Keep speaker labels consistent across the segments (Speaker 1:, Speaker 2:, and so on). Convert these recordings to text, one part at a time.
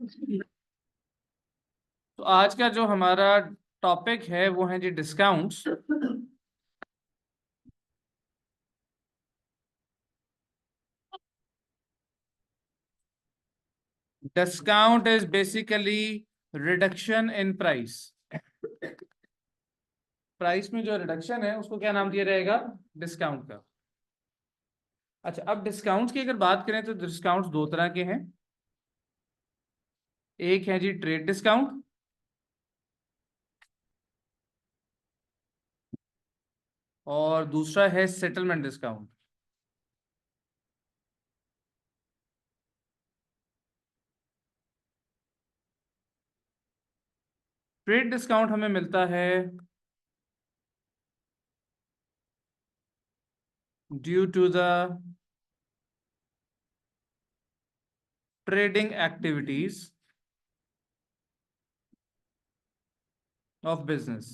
Speaker 1: तो आज का जो हमारा टॉपिक है वो है जी discounts. Discount is basically reduction in price. Price में जो रिडक्शन है उसको क्या नाम दिया जाएगा? डिस्काउंट का। अच्छा, अब डिस्काउंट्स की अगर बात करें तो डिस्काउंट्स दो तरह के हैं। एक है जी ट्रेड डिस्काउंट और दूसरा है सेटलमेंट डिस्काउंट। ट्रेड डिस्काउंट हमें मिलता है due to the trading activities of business.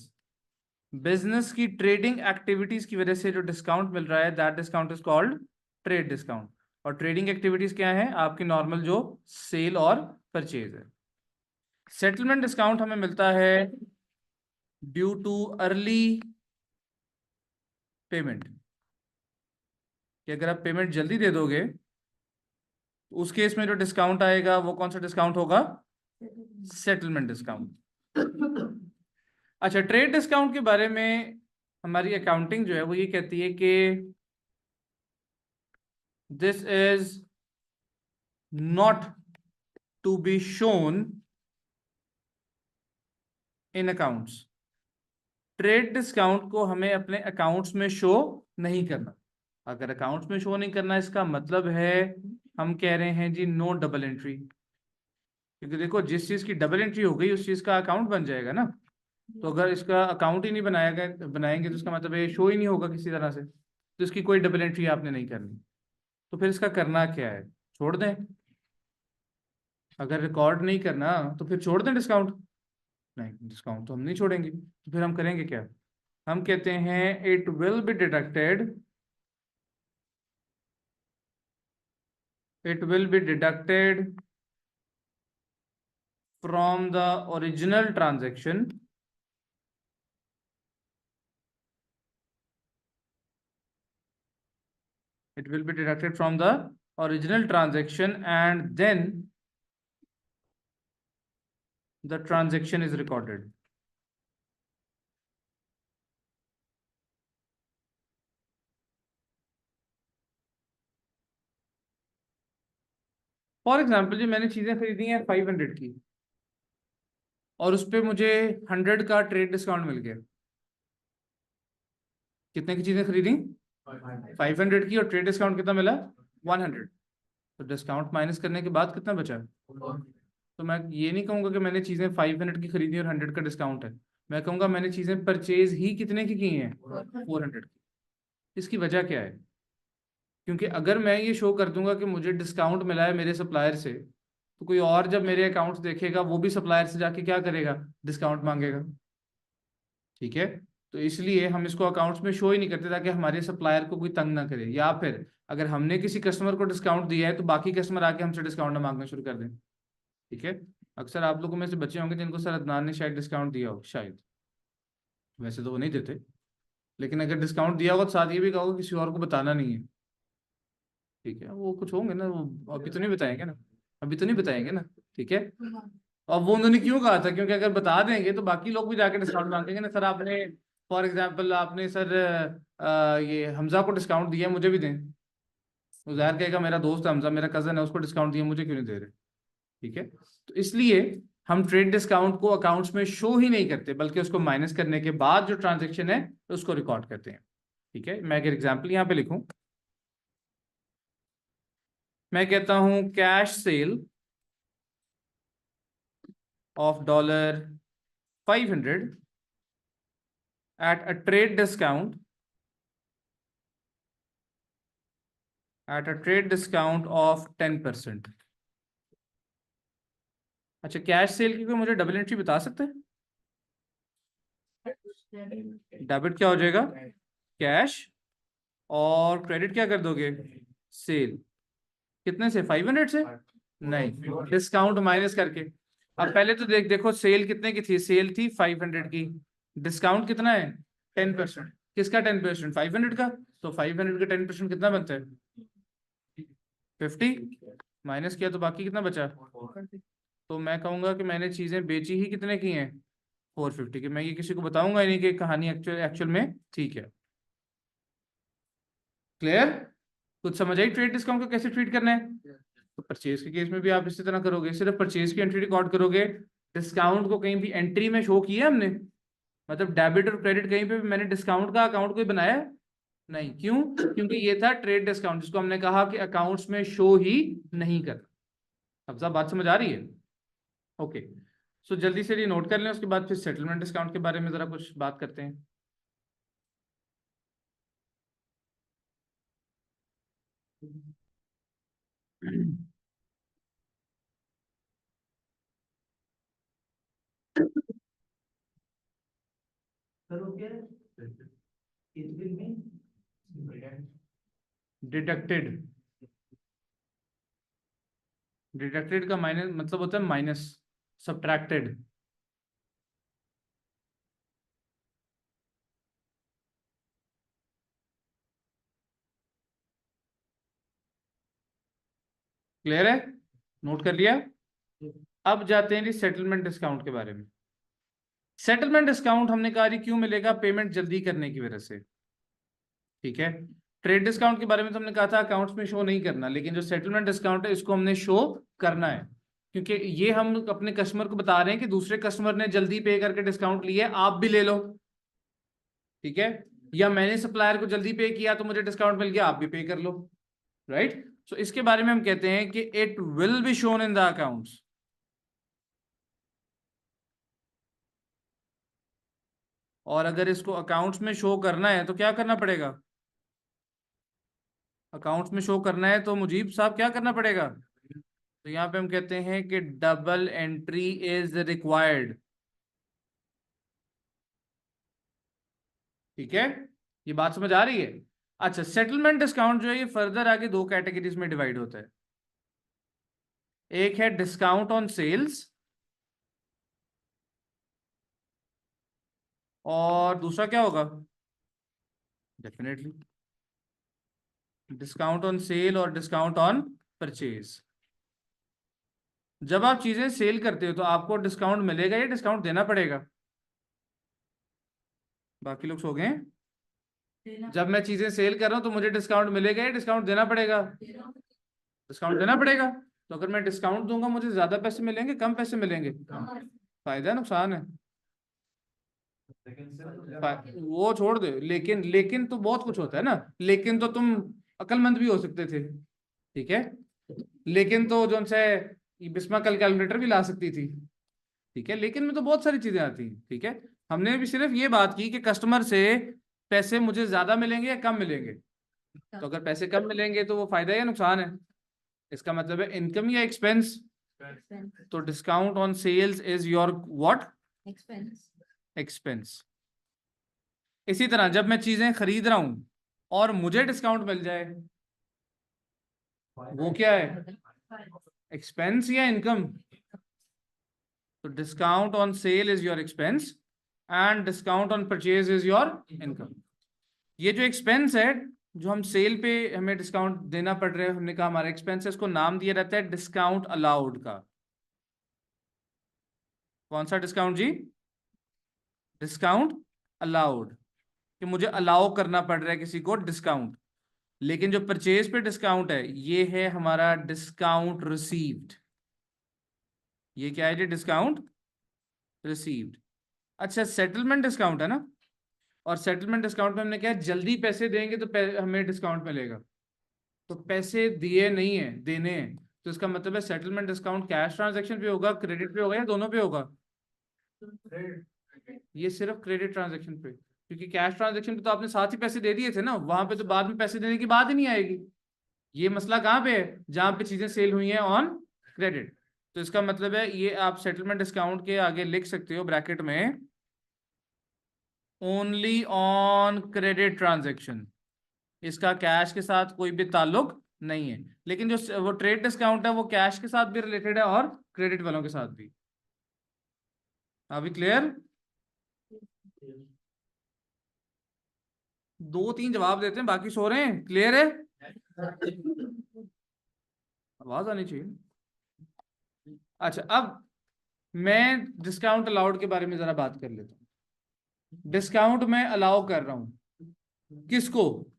Speaker 1: Business की ट्रेडिंग एक्टिविटीज की वजह से जो डिस्काउंट मिल रहा है that discount is called trade discount. और ट्रेडिंग एक्टिविटीज क्या है? आपकी नॉर्मल जो सेल और परचेज है। सेटलमेंट डिस्काउंट हमें मिलता है ड्यू टू अर्ली पेमेंट, कि अगर आप पेमेंट जल्दी दे दोगे तो उस केस में जो डिस्काउंट आएगा वो कौन सा डिस्काउंट होगा? Settlement discount. अच्छा, ट्रेड डिस्काउंट के बारे में हमारी अकाउंटिंग जो है वो ये कहती है कि this is not to be shown in accounts. Trade discount को हमें अपने अकाउंट्स में शो नहीं करना। अगर अकाउंट्स में शो नहीं करना इसका मतलब है हम कह रहे हैं जी नो डबल एंट्री। क्योंकि देखो, जिस चीज की डबल एंट्री हो गई उस चीज का अकाउंट बन जाएगा ना। तो अगर इसका अकाउंट ही नहीं बनाएंगे तो इसका मतलब ये शो ही नहीं होगा किसी तरह से, तो इसकी कोई डबल एंट्री आपने नहीं करनी। तो फिर इसका करना क्या है? छोड़ दें। अगर रिकॉर्ड नहीं करना तो फिर छोड़ दें डिस्काउंट। नहीं, डिस्काउंट तो हम नहीं छोड़ेंगे, तो फिर हम करेंगे क्या? हम कहते हैं it will be deducted, it will be deducted from the original transaction it will be deducted from the original transaction and then the transaction is recorded. For example जी मैंने चीजें खरीदी हैं 500 की और उस पर मुझे 100 का ट्रेड डिस्काउंट मिल गया। कितने की चीजें खरीदी? 500 की, और ट्रेड डिस्काउंट कितना मिला? 100। तो डिस्काउंट माइनस करने के बाद कितना बचा? तो मैं ये नहीं कहूंगा कि मैंने चीजें 500 की खरीदी और 100 का डिस्काउंट है। मैं कहूंगा मैंने चीजें परचेज ही कितने की हैं? 400 की। इसकी वजह क्या है? क्योंकि अगर मैं ये शो कर दूंगा कि मुझे डिस्काउंट मिला है मेरे सप्लायर से, तो कोई और जब मेरे अकाउंट्स देखेगा वो भी सप्लायर से जाके क्या करेगा? डिस्काउंट मांगेगा। ठीक है। तो इसलिए हम इसको अकाउंट्स में शो ही नहीं करते ताकि हमारे सप्लायर को कोई तंग ना करे, या फिर अगर हमने किसी कस्टमर को डिस्काउंट दिया है तो बाकी कस्टमर आके हमसे डिस्काउंट ना मांगना शुरू कर दें। ठीक है। अक्सर आप लोगों में से बच्चे होंगे जिनको सर अदनान ने शायद डिस्काउंट दिया हो, शायद। वैसे तो वो नहीं देते, लेकिन अगर डिस्काउंट दिया होगा तो साथ ये भी कहोगे किसी और को बताना नहीं है। ठीक है, वो कुछ होंगे ना, वो अभी तो नहीं बताएंगे ना। अभी तो नहीं बताएंगे ना। ठीक है। अब वो उन्होंने क्यों कहा था? क्योंकि अगर बता देंगे तो बाकी लोग भी जाके डिस्काउंट मांगेंगे ना, सर आपने फॉर एग्जाम्पल आपने सर ये हमजा को डिस्काउंट दिया, मुझे भी दें। वो जाहिर कहेगा मेरा दोस्त है हमजा, मेरा कजन है, उसको डिस्काउंट दिया, मुझे क्यों नहीं दे रहे? ठीक है। तो इसलिए हम ट्रेड डिस्काउंट को अकाउंट्स में शो ही नहीं करते, बल्कि उसको माइनस करने के बाद जो ट्रांजेक्शन है उसको रिकॉर्ड करते हैं। ठीक है। मैं अगर एग्जाम्पल यहाँ पे लिखूं, मैं कहता हूं cash cell of $500 at a trade discount of 10%। अच्छा, कैश सेल की कोई मुझे डबल एंट्री बता सकते हैं? डेबिट क्या हो जाएगा? कैश। और क्रेडिट क्या कर दोगे? सेल। कितने से? 500 से। नहीं, डिस्काउंट माइनस करके। अब पहले तो देखो सेल कितने की थी, सेल थी 500 की, डिस्काउंट कितना है 10%। किसका 10%? 500 का। तो 500 का 10% कितना बनता है 50, माइनस किया तो बाकी कितना बचा। तो मैं कहूंगा कि मैंने चीजें बेची ही कितने की हैं 450 की। मैं ये किसी को बताऊंगा ही नहीं कि कहानी एक्चुअल एक्चुअल में ठीक है। क्लियर? कुछ समझ आई ट्रेड डिस्काउंट को कैसे ट्रीट करना है? तो परचेज के केस में भी आप इसी तरह करोगे, सिर्फ परचेज की एंट्री रिकॉर्ड करोगे। डिस्काउंट को कहीं भी एंट्री में शो किया हमने, मतलब डेबिट और क्रेडिट कहीं पे भी मैंने डिस्काउंट का अकाउंट कोई बनाया नहीं। क्यों? क्योंकि ये था ट्रेड डिस्काउंट, जिसको हमने कहा कि अकाउंट्स में शो ही नहीं कर। अब सब बात समझ आ रही है? ओके। सो जल्दी से ये नोट कर लें, उसके बाद फिर सेटलमेंट डिस्काउंट के बारे में जरा कुछ बात करते हैं। डिडक्टेड, डिडक्टेड का माइनस मतलब होता है माइनस, सब्ट्रैक्टेड। क्लियर है? नोट कर लिया? अब जाते हैं जी सेटलमेंट डिस्काउंट के बारे में। सेटलमेंट डिस्काउंट हमने कहा जी क्यों मिलेगा, पेमेंट जल्दी करने की वजह से। ठीक है। ट्रेड डिस्काउंट के बारे में तो हमने कहा था अकाउंट्स में शो नहीं करना, लेकिन जो सेटलमेंट डिस्काउंट है इसको हमने शो करना है, क्योंकि ये हम अपने कस्टमर को बता रहे हैं कि दूसरे कस्टमर ने जल्दी पे करके डिस्काउंट लिया, आप भी ले लो। ठीक है। या मैंने सप्लायर को जल्दी पे किया तो मुझे डिस्काउंट मिल गया, आप भी पे कर लो। राइट। सो इसके बारे में हम कहते हैं कि it will be shown in the accounts. और अगर इसको अकाउंट्स में शो करना है तो क्या करना पड़ेगा? अकाउंट्स में शो करना है तो मुजीब साहब क्या करना पड़ेगा? तो यहाँ पे हम कहते हैं कि डबल एंट्री इज रिक्वायर्ड। ठीक है। ये बात समझ आ रही है? अच्छा, सेटलमेंट डिस्काउंट जो है ये फर्दर आगे दो कैटेगरीज में डिवाइड होता है। एक है डिस्काउंट ऑन सेल्स, और दूसरा क्या होगा? डेफिनेटली डिस्काउंट ऑन सेल और डिस्काउंट ऑन परचेज। जब आप चीजें सेल करते हो तो आपको डिस्काउंट मिलेगा या डिस्काउंट देना पड़ेगा? बाकी लोग सो गए हैं? जब मैं चीजें सेल कर रहा हूं तो मुझे डिस्काउंट मिलेगा या डिस्काउंट देना पड़ेगा? डिस्काउंट देना पड़ेगा। तो अगर मैं डिस्काउंट दूंगा मुझे ज्यादा पैसे मिलेंगे कम पैसे मिलेंगे? फायदा है नुकसान है? वो छोड़ दे, लेकिन लेकिन तो बहुत कुछ होता है ना। लेकिन तो तुम अक्लमंद भी हो सकते थे। ठीक है। लेकिन तो जो उनसे बिस्मा कल कैलकुलेटर भी ला सकती थी। ठीक है। लेकिन में तो बहुत सारी चीजें आती हैं। ठीक है। हमने भी सिर्फ ये बात की कि कस्टमर से पैसे मुझे ज्यादा मिलेंगे या कम मिलेंगे। तो अगर पैसे कम मिलेंगे तो वो फायदा है या नुकसान है? इसका मतलब है इनकम या एक्सपेंस। तो discount on sales is your what? Expense. इसी तरह जब मैं चीजें खरीद रहा हूं और मुझे डिस्काउंट मिल जाए, वो क्या है? एक्सपेंस या इनकम? तो discount on sale is your expense and discount on purchase is your income. ये जो एक्सपेंस है, जो हम सेल पे हमें डिस्काउंट देना पड़ रहा है, हमने कहा हमारा एक्सपेंस है, इसको नाम दिया रहता है डिस्काउंट अलाउड का। कौन सा डिस्काउंट जी? Discount allowed. कि मुझे अलाउ करना पड़ रहा है किसी को डिस्काउंट। लेकिन जो परचेज पे डिस्काउंट है ये है हमारा डिस्काउंट रिसीव्ड। ये क्या है जी? Discount received. अच्छा, सेटलमेंट डिस्काउंट है ना। और सेटलमेंट डिस्काउंट में हमने क्या है, जल्दी पैसे देंगे तो हमें डिस्काउंट मिलेगा। तो पैसे दिए नहीं है, देने हैं। तो इसका मतलब है सेटलमेंट डिस्काउंट कैश ट्रांजैक्शन पे होगा, क्रेडिट पे होगा, या दोनों पे होगा? ये सिर्फ क्रेडिट ट्रांजैक्शन पे, क्योंकि कैश ट्रांजैक्शन पे तो आपने साथ ही पैसे दे दिए थे ना, वहां पे तो बाद में पैसे देने की बात ही नहीं आएगी। ये मसला कहाँ पे है? जहां पे चीजें सेल हुई हैं ऑन क्रेडिट। तो इसका मतलब है ये आप सेटलमेंट डिस्काउंट के आगे लिख सकते हो ब्रैकेट में, ओनली ऑन क्रेडिट ट्रांजैक्शन। इसका कैश के साथ कोई भी ताल्लुक नहीं है, लेकिन जो वो ट्रेड डिस्काउंट है वो कैश के साथ भी रिलेटेड है और क्रेडिट वालों के साथ भी। अभी क्लियर? 2-3 जवाब देते हैं, बाकी सो रहे हैं। क्लियर है? आवाज आनी चाहिए। अच्छा, अब मैं डिस्काउंट अलाउड के बारे में जरा बात कर लेता हूँ। डिस्काउंट मैं अलाउ कर रहा हूं किसको?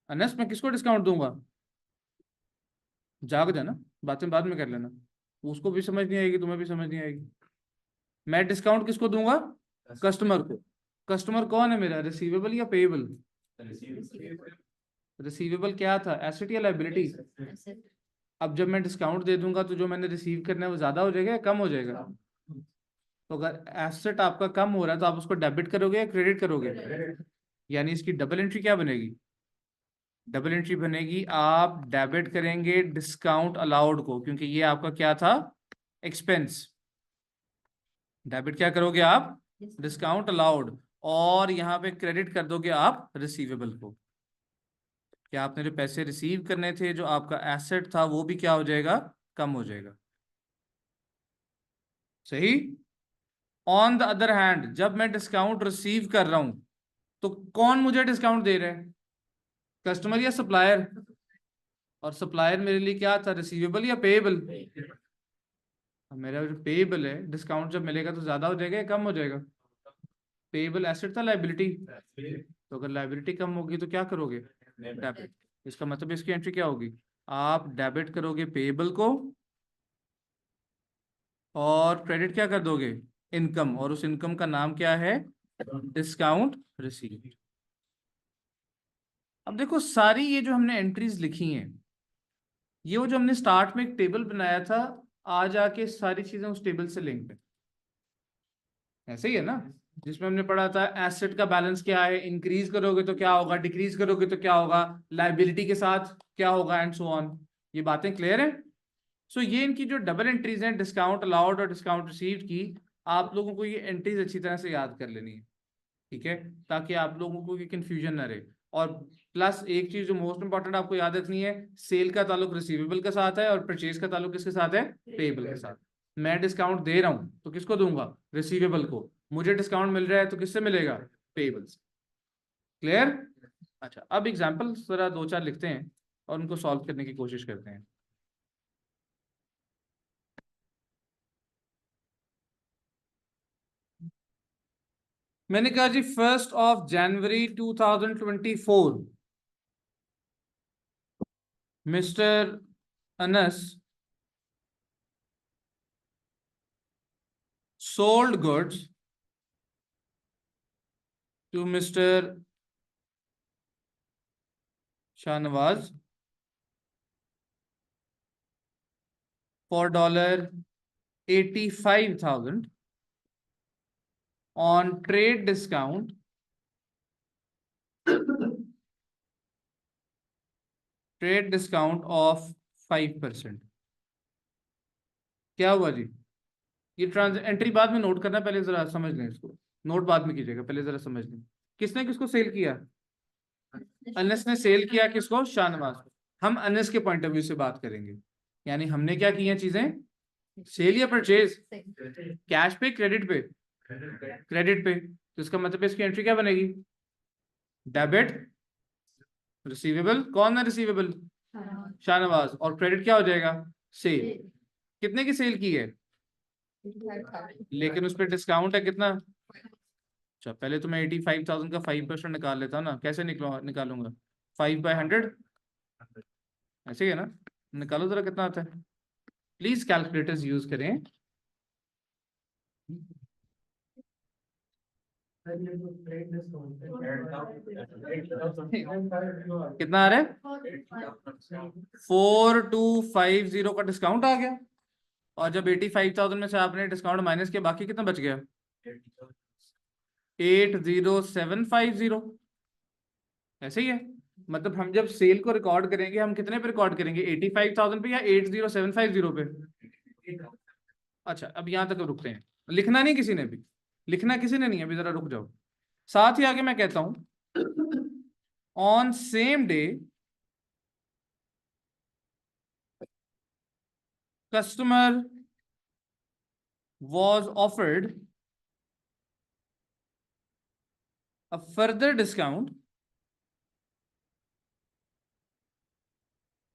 Speaker 1: अनस, मैं किसको डिस्काउंट दूंगा? जाग जाना, बातें बाद में कर लेना। उसको भी समझ नहीं आएगी, तुम्हें भी समझ नहीं आएगी। मैं डिस्काउंट किसको दूंगा? कस्टमर को। कस्टमर कौन है मेरा? रिसीवेबल या पेएबल? रिसीवेबल क्या था, एसेट या लायबिलिटी? अब जब मैं डिस्काउंट दे दूंगा तो जो मैंने रिसीव करना है वो ज्यादा हो जाएगा या कम हो जाएगा? तो अगर एसेट आपका कम हो रहा है तो आप उसको डेबिट करोगे या क्रेडिट करोगे? यानी इसकी डबल एंट्री क्या बनेगी? डबल एंट्री बनेगी, आप डेबिट करेंगे डिस्काउंट अलाउड को, क्योंकि ये आपका क्या था? एक्सपेंस। डेबिट क्या करोगे आप? Discount allowed. और यहाँ पे क्रेडिट कर दोगे आप रिसीवेबल को। क्या आपने जो पैसे रिसीव करने थे, जो आपका एसेट था, वो भी क्या हो जाएगा? कम हो जाएगा। सही। ऑन द अदर हैंड, जब मैं डिस्काउंट रिसीव कर रहा हूं तो कौन मुझे डिस्काउंट दे रहा है? कस्टमर या सप्लायर? और सप्लायर मेरे लिए क्या था, रिसीवेबल या पेएबल? मेरा जो पेएबल है, डिस्काउंट जब मिलेगा तो ज्यादा हो जाएगा या कम हो जाएगा? पेएबल एसेट था, लायबिलिटी? तो अगर लायबिलिटी कम होगी तो क्या करोगे? डेबिट। इसका मतलब इसकी एंट्री क्या होगी? आप डेबिट करोगे पेएबल को और क्रेडिट क्या कर दोगे? इनकम। और उस इनकम का नाम क्या है? Discount receive. अब देखो, सारी ये जो हमने एंट्रीज लिखी हैं, ये वो जो हमने स्टार्ट में एक टेबल बनाया था, आ जाके सारी चीजें उस टेबल से लिंक है। ऐसे ही है ना? जिसमें हमने पढ़ा था एसेट का बैलेंस क्या है, इंक्रीज करोगे तो क्या होगा, डिक्रीज करोगे तो क्या होगा, लायबिलिटी के साथ क्या होगा, एंड सो ऑन। ये बातें क्लियर है? सो ये इनकी जो डबल एंट्रीज हैं, डिस्काउंट अलाउड और डिस्काउंट रिसीव्ड की, आप लोगों को ये एंट्रीज अच्छी तरह से याद कर लेनी है। ठीक है? ताकि आप लोगों को ये कंफ्यूजन ना रहे। और प्लस एक चीज जो मोस्ट इंपॉर्टेंट आपको याद रखनी है, सेल का ताल्लुक रिसीवेबल के साथ है और परचेज का ताल्लुक किसके साथ है? पेएबल के साथ। मैं डिस्काउंट दे रहा हूं तो किसको दूंगा? रिसीवेबल को। मुझे डिस्काउंट मिल रहा है तो किससे मिलेगा? पेएबल से। क्लियर? अच्छा, अब एग्जाम्पल जरा 2-4 लिखते हैं और उनको सॉल्व करने की कोशिश करते हैं। मैंने कहा जी 1 जनवरी 2024 mister Anas sold goods to Mr. Shahnawaz for $85,000 on trade discount of 5%। क्या हुआ जी? ये एंट्री बाद में नोट करना, पहले जरा समझ लें इसको। नोट बाद में कीजिएगा, पहले जरा समझ लें। किसने किसको सेल किया? अनस ने सेल किया किसको? शाहनवाज को। हम अनस के पॉइंट ऑफ व्यू से बात करेंगे। यानी हमने क्या की हैं चीजें? सेल या परचेज? कैश पे, क्रेडिट पे? क्रेडिट पे। तो इसका मतलब इसकी एंट्री क्या बनेगी? डेबिट। रिसीवेबल, कौन है रिसीवेबल? शाहनवाज। और क्रेडिट क्या हो जाएगा? सेल। कितने की सेल की है? लेकिन उस पर डिस्काउंट है कितना? अच्छा, पहले तो मैं 85,000 का 5% निकाल लेता हूँ ना। कैसे निकालूंगा? 5/100। ऐसे ही है ना? निकालो जरा कितना आता है। प्लीज कैलकुलेटर्स यूज करें। कितना आ रहा है? 4250 का डिस्काउंट आ गया। और जब 85,000 में से आपने डिस्काउंट माइनस किया, बाकी कितना बच गया? 80750। ऐसे ही है। मतलब हम जब सेल को रिकॉर्ड करेंगे, हम कितने पे रिकॉर्ड करेंगे? 85,000 पे या 80750 पे? अच्छा, अब यहां तक रुकते हैं। लिखना नहीं किसी ने भी? लिखना किसी ने नहीं, अभी जरा रुक जाओ। साथ ही आगे मैं कहता हूं, on same day customer was offered a further discount.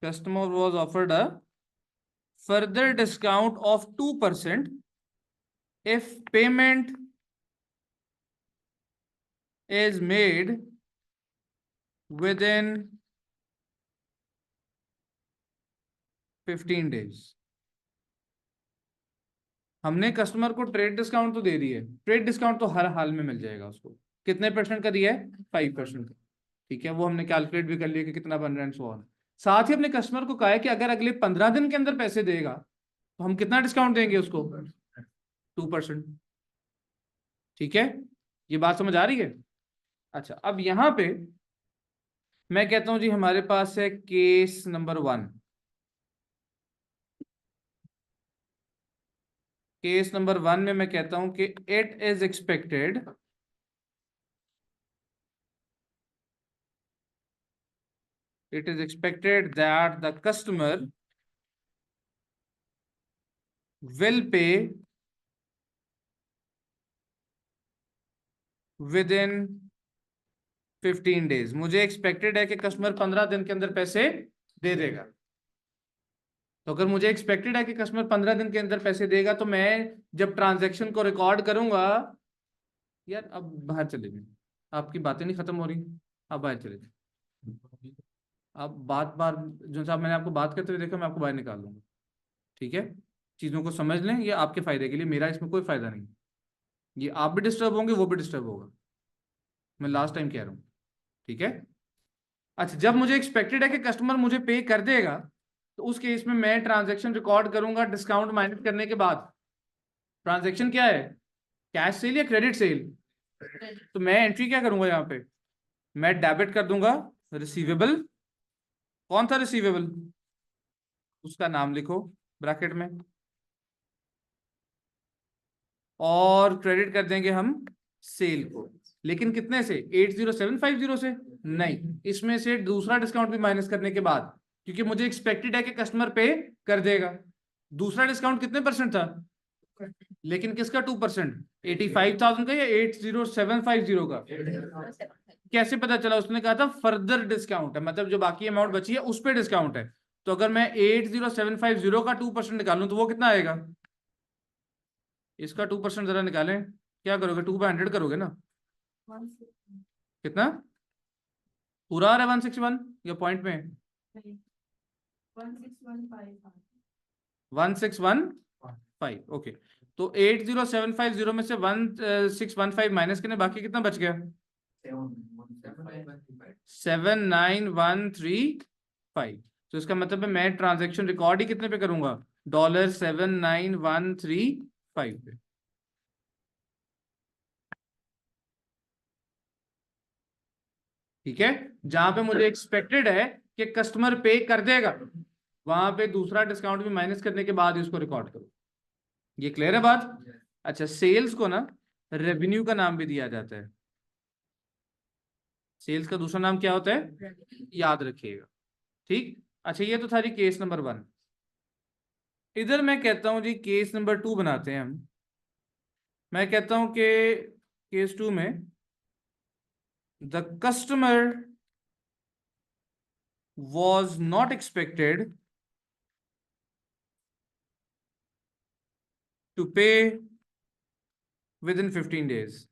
Speaker 1: Customer was offered a further discount of 2% if payment is made within 15 days. हमने कस्टमर को ट्रेड डिस्काउंट तो दे दिए, ट्रेड डिस्काउंट तो हर हाल में मिल जाएगा उसको। कितने परसेंट का दिया है? 5% का। ठीक है, वो हमने कैलकुलेट भी कर लिया कि कितना बन रहा है, सो ऑन। साथ ही अपने कस्टमर को कहा है कि अगर अगले 15 दिन के अंदर पैसे देगा तो हम कितना डिस्काउंट देंगे उसको? 2%। ठीक है, ये बात समझ आ रही है? अच्छा, अब यहां पे मैं कहता हूं जी हमारे पास है केस नंबर 1। केस नंबर 1 में मैं कहता हूं कि it is expected that the customer will pay within 15 days। मुझे एक्सपेक्टेड है कि कस्टमर 15 दिन के अंदर पैसे दे देगा। तो अगर मुझे एक्सपेक्टेड है कि कस्टमर 15 दिन के अंदर पैसे देगा तो मैं जब ट्रांजैक्शन को रिकॉर्ड करूंगा, यार अब बाहर चले जाए, आपकी बातें नहीं खत्म हो रही, आप बाहर चले जाए। आप बार जो साहब मैंने आपको बात करते हुए देखा, मैं आपको बाहर निकाल दूंगा। ठीक है, चीजों को समझ लें, ये आपके फायदे के लिए, मेरा इसमें कोई फायदा नहीं। ये आप भी डिस्टर्ब होंगे, वो भी डिस्टर्ब होगा, मैं लास्ट टाइम कह रहा हूँ। ठीक है, अच्छा, जब मुझे एक्सपेक्टेड है कि कस्टमर मुझे पे कर देगा तो उस केस में मैं ट्रांजैक्शन रिकॉर्ड करूंगा डिस्काउंट माइनस करने के बाद। ट्रांजैक्शन क्या है? कैश सेल या क्रेडिट सेल? तो मैं एंट्री क्या करूंगा यहाँ पे? मैं डेबिट कर दूंगा रिसीवेबल। कौन था रिसीवेबल? उसका नाम लिखो ब्रैकेट में, और क्रेडिट कर देंगे हम सेल को। लेकिन कितने से? 80750 से नहीं, इसमें से दूसरा डिस्काउंट भी माइनस करने के बाद, क्योंकि मुझे एक्सपेक्टेड है कि कस्टमर पे कर देगा। दूसरा डिस्काउंट कितने परसेंट था? लेकिन किसका 2%? 85,000 का या 80750 का? कैसे पता चला? उसने कहा था फर्दर डिस्काउंट है, मतलब जो बाकी अमाउंट बची है उस पर डिस्काउंट है। तो अगर मैं 80750 का 2% निकालूं तो वो कितना आएगा? इसका 2% जरा निकालें। क्या करोगे? 2/100 करोगे ना? कितना पूरा आ रहा है? 161 या पॉइंट में? 1615। ओके, तो 80750 में से 1615 माइनस करने, बाकी कितना बच गया? 79135। तो इसका मतलब है मैं ट्रांजैक्शन रिकॉर्ड ही कितने पे करूंगा? $79135 पे। ठीक है, जहां पे मुझे एक्सपेक्टेड है कि कस्टमर पे कर देगा, वहां पे दूसरा डिस्काउंट भी माइनस करने के बाद ही उसको रिकॉर्ड करो। ये क्लियर है बात? अच्छा, सेल्स को ना रेवेन्यू का नाम भी दिया जाता है। सेल्स का दूसरा नाम क्या होता है? याद रखिएगा। ठीक, अच्छा, ये तो था जी केस नंबर 1। इधर मैं कहता हूं जी केस नंबर 2 बनाते हैं हम। मैं कहता हूं कि केस 2 में the customer was not expected to pay within 15 days।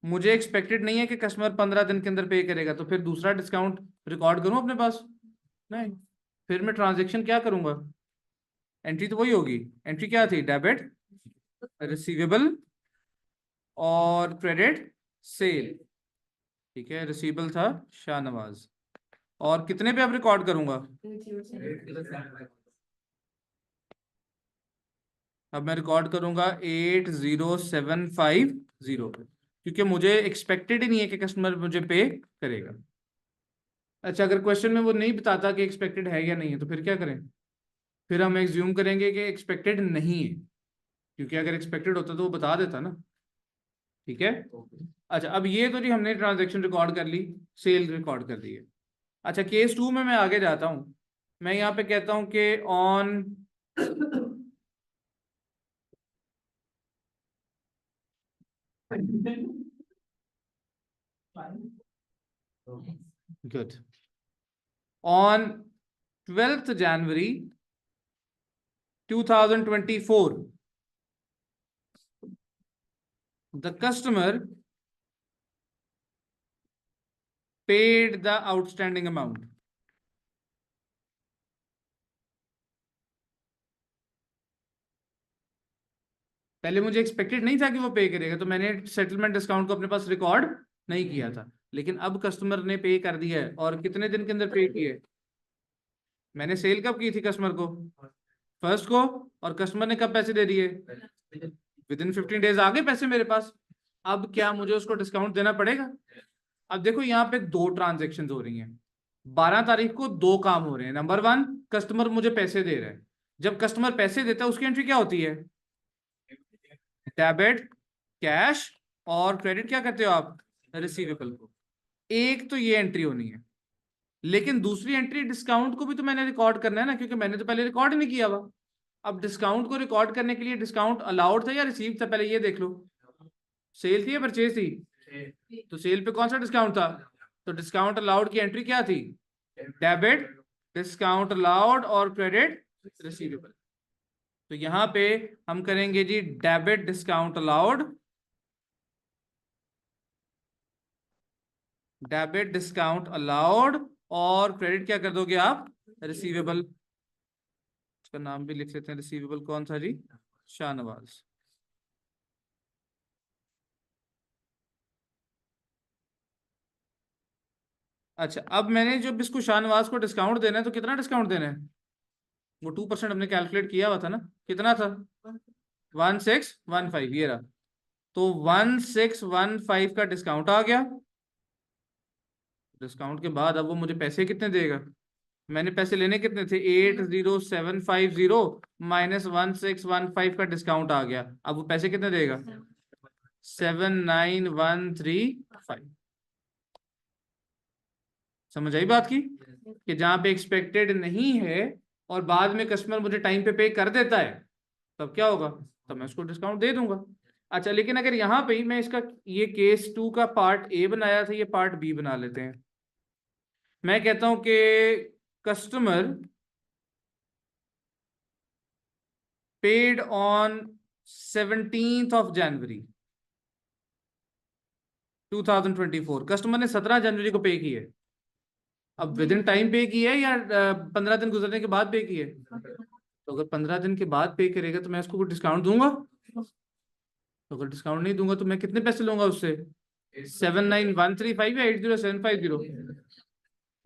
Speaker 1: मुझे एक्सपेक्टेड नहीं है कि कस्टमर 15 दिन के अंदर पे करेगा, तो फिर दूसरा डिस्काउंट रिकॉर्ड करूं अपने पास? नहीं, फिर मैं ट्रांजैक्शन क्या करूंगा? एंट्री तो वही होगी। एंट्री क्या थी? डेबिट रिसीवेबल और क्रेडिट सेल। ठीक है, रिसीवेबल था शाहनवाज, और कितने पे अब रिकॉर्ड करूंगा? अब मैं रिकॉर्ड करूंगा 80750 पे, क्योंकि मुझे एक्सपेक्टेड ही नहीं है कि कस्टमर मुझे पे करेगा। अच्छा, अगर क्वेश्चन में वो नहीं बताता कि एक्सपेक्टेड है या नहीं है तो फिर क्या करें? फिर हम एज्यूम करेंगे कि एक्सपेक्टेड नहीं है, क्योंकि अगर एक्सपेक्टेड होता तो वो बता देता ना। ठीक है, अच्छा, अब ये तो जी हमने ट्रांजैक्शन रिकॉर्ड कर ली, सेल रिकॉर्ड कर दी है। अच्छा, केस 2 में मैं आगे जाता हूँ। मैं यहाँ पे कहता हूं कि on good, on 12th January 2024 the customer paid the outstanding amount. पहले मुझे एक्सपेक्टेड नहीं था कि वो पे करेगा, तो मैंने सेटलमेंट डिस्काउंट को अपने पास रिकॉर्ड नहीं किया था, लेकिन अब कस्टमर ने पे कर दिया है। और कितने दिन के अंदर पे किए? मैंने सेल कब की थी कस्टमर को? फर्स्ट को। और कस्टमर ने कब पैसे दे दिए? विदिन 15 डेज आ गए पैसे मेरे पास। अब क्या मुझे उसको डिस्काउंट देना पड़ेगा? अब देखो यहाँ पे दो ट्रांजेक्शन हो रही हैं। 12 तारीख को दो काम हो रहे हैं। नंबर वन, कस्टमर मुझे पैसे दे रहा है। जब कस्टमर पैसे देता है उसकी एंट्री क्या होती है? डेबिट कैश, और क्रेडिट क्या करते हो आप? रिसीवेबल को। एक तो ये एंट्री होनी है, लेकिन दूसरी एंट्री डिस्काउंट को भी तो मैंने रिकॉर्ड करना है ना, क्योंकि मैंने तो पहले रिकॉर्ड ही नहीं किया हुआ। अब डिस्काउंट को रिकॉर्ड करने के लिए डिस्काउंट अलाउड था या रिसीव था, पहले ये देख लो। सेल थी या परचेज थी? तो सेल पे कौन सा डिस्काउंट था? तो डिस्काउंट अलाउड की एंट्री क्या थी? डेबिट डिस्काउंट अलाउड और क्रेडिट रिसीवेबल। तो यहां पे हम करेंगे जी debit discount allowed, debit discount allowed, और क्रेडिट क्या कर दोगे आप? रिसीवेबल। इसका नाम भी लिख लेते हैं, रिसीवेबल कौन था जी? शाहनवाज। अच्छा, अब मैंने जब इसको शाहनवाज को डिस्काउंट देना है तो कितना डिस्काउंट देना है? वो 2% हमने कैलकुलेट किया हुआ था ना, कितना था? 1615, ये रहा। तो 1615 का डिस्काउंट आ गया। डिस्काउंट के बाद अब वो मुझे पैसे कितने देगा? मैंने पैसे लेने कितने थे? 80750 माइनस 1615 का डिस्काउंट आ गया। अब वो पैसे कितने देगा? 79135। समझ आई बात की? कि जहां पे एक्सपेक्टेड नहीं है और बाद में कस्टमर मुझे टाइम पे कर देता है, तब क्या होगा? तब मैं उसको डिस्काउंट दे दूंगा। अच्छा, लेकिन अगर यहाँ पे ही मैं इसका ये केस 2 का पार्ट ए बनाया था, ये पार्ट बी बना लेते हैं। मैं कहता हूं कि customer paid on 17th of January 2024। Customer ने 17 जनवरी को पे किए। अब विद इन टाइम पे किए या 15 दिन गुजरने के बाद पे किए? तो अगर 15 दिन के बाद पे करेगा तो मैं उसको कुछ डिस्काउंट दूंगा? तो अगर डिस्काउंट नहीं दूंगा तो मैं कितने पैसे लूंगा उससे? 79135 या 80750?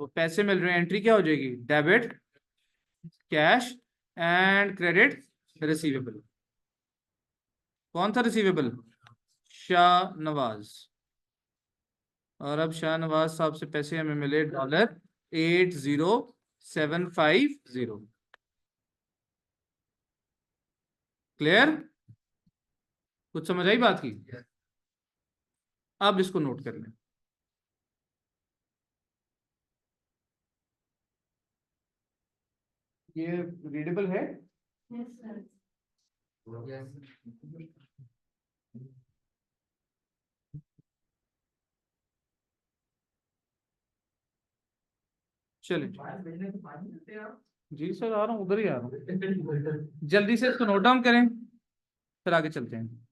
Speaker 1: वो पैसे मिल रहे हैं, एंट्री क्या हो जाएगी? Debit cash and credit receivable. कौन था रिसीवेबल? शाहनवाज। और अब शाहनवाज साहब से पैसे हमें मिले $80,750। क्लियर? कुछ समझ आई बात की? अब इसको नोट कर लें। ये रीडेबल है? चलिए जी सर, आ रहा हूँ, उधर ही आ रहा हूँ। जल्दी से इसको नोट डाउन करें, फिर आगे चलते हैं।